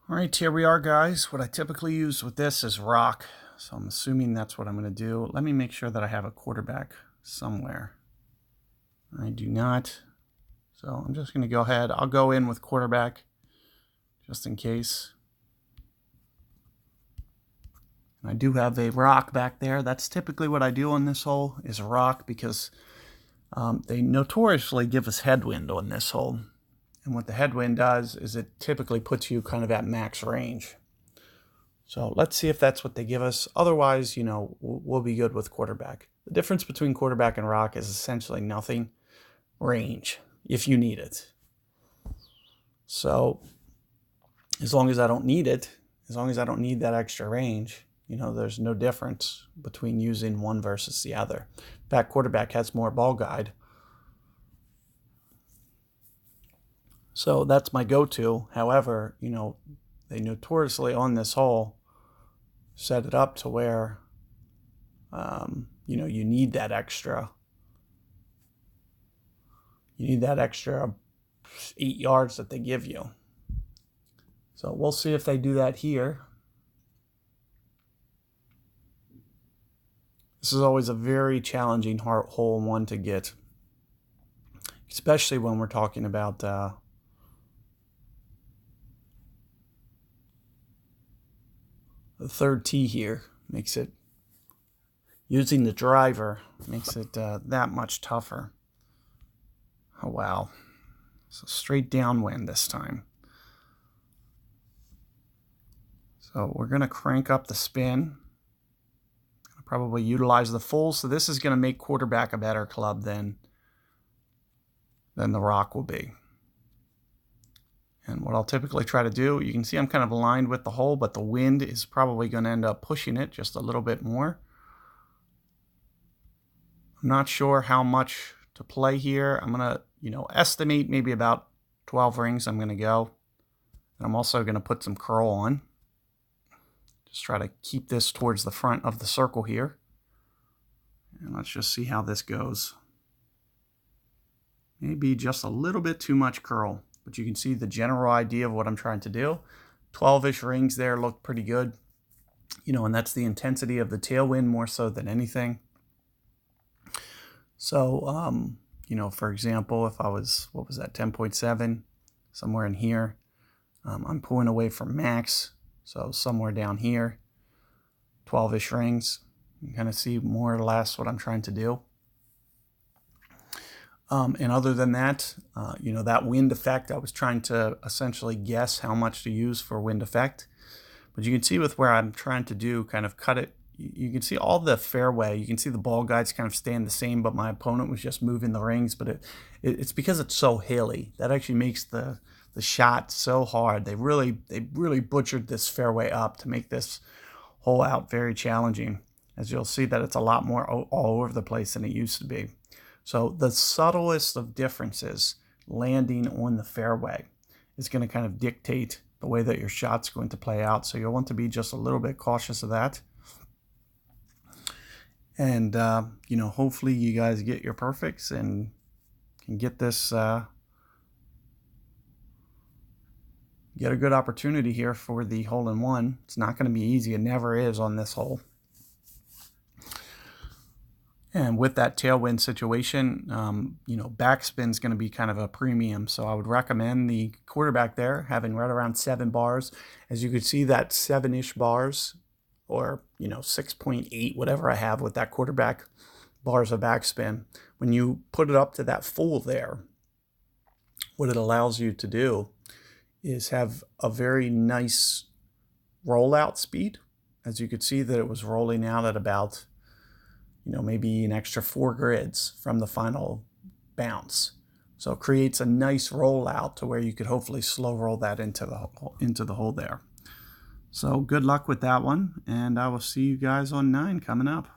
All right, here we are, guys. What I typically use with this is rock, so I'm assuming that's what I'm going to do. Let me make sure that I have a quarterback somewhere. I do not, so I'm just going to go ahead. I'll go in with quarterback just in case. And I do have a rock back there. That's typically what I do on this hole, is a rock, because they notoriously give us headwind on this hole. And what the headwind does is it typically puts you kind of at max range. So let's see if that's what they give us. Otherwise, we'll be good with quarterback. The difference between quarterback and rock is essentially nothing. Range, if you need it. So as long as I don't need it, as long as I don't need that extra range, there's no difference between using one versus the other. In fact, quarterback has more ball guide. So that's my go-to. However, they notoriously on this hole set it up to where, you need that extra. You need that extra 8 yards that they give you. So we'll see if they do that here. This is always a very challenging hole one to get, especially when we're talking about the third tee here. Makes it, using the driver makes it that much tougher. Oh wow, so straight downwind this time. So we're going to crank up the spin. Probably utilize the full, so this is going to make quarterback a better club than the rock will be. And what I'll typically try to do, you can see I'm kind of aligned with the hole, but the wind is probably going to end up pushing it just a little bit more. I'm not sure how much to play here. I'm going to, estimate maybe about 12 rings I'm going to go. And I'm also going to put some curl on. Just try to keep this towards the front of the circle here. And let's just see how this goes. Maybe just a little bit too much curl, but you can see the general idea of what I'm trying to do. 12-ish rings there look pretty good. And that's the intensity of the tailwind more so than anything. So, for example, if I was, 10.7, somewhere in here, I'm pulling away from max. So somewhere down here, 12-ish rings. You kind of see more or less what I'm trying to do. And other than that, that wind effect, I was trying to essentially guess how much to use for wind effect. But you can see with where I'm trying to do, kind of cut it, you can see all the fairway. You can see the ball guides kind of staying the same, but my opponent was just moving the rings. But it's because it's so hilly. That actually makes the shot so hard. They really butchered this fairway up to make this hole out very challenging. As you'll see that it's a lot more all over the place than it used to be. So the subtlest of differences landing on the fairway is going to kind of dictate the way that your shot's going to play out. So you'll want to be just a little bit cautious of that. And, hopefully you guys get your perfects and can get this, get a good opportunity here for the hole-in-one. It's not going to be easy. It never is on this hole. And with that tailwind situation, backspin is going to be kind of a premium. So I would recommend the quarterback there having right around 7 bars. As you can see, that 7-ish bars, or 6.8, whatever I have with that quarterback bars of backspin. When you put it up to that full there, what it allows you to do is have a very nice rollout speed. As you could see that it was rolling out at about, maybe an extra 4 grids from the final bounce. So it creates a nice rollout to where you could hopefully slow roll that into the hole there. So good luck with that one, and I will see you guys on 9 coming up.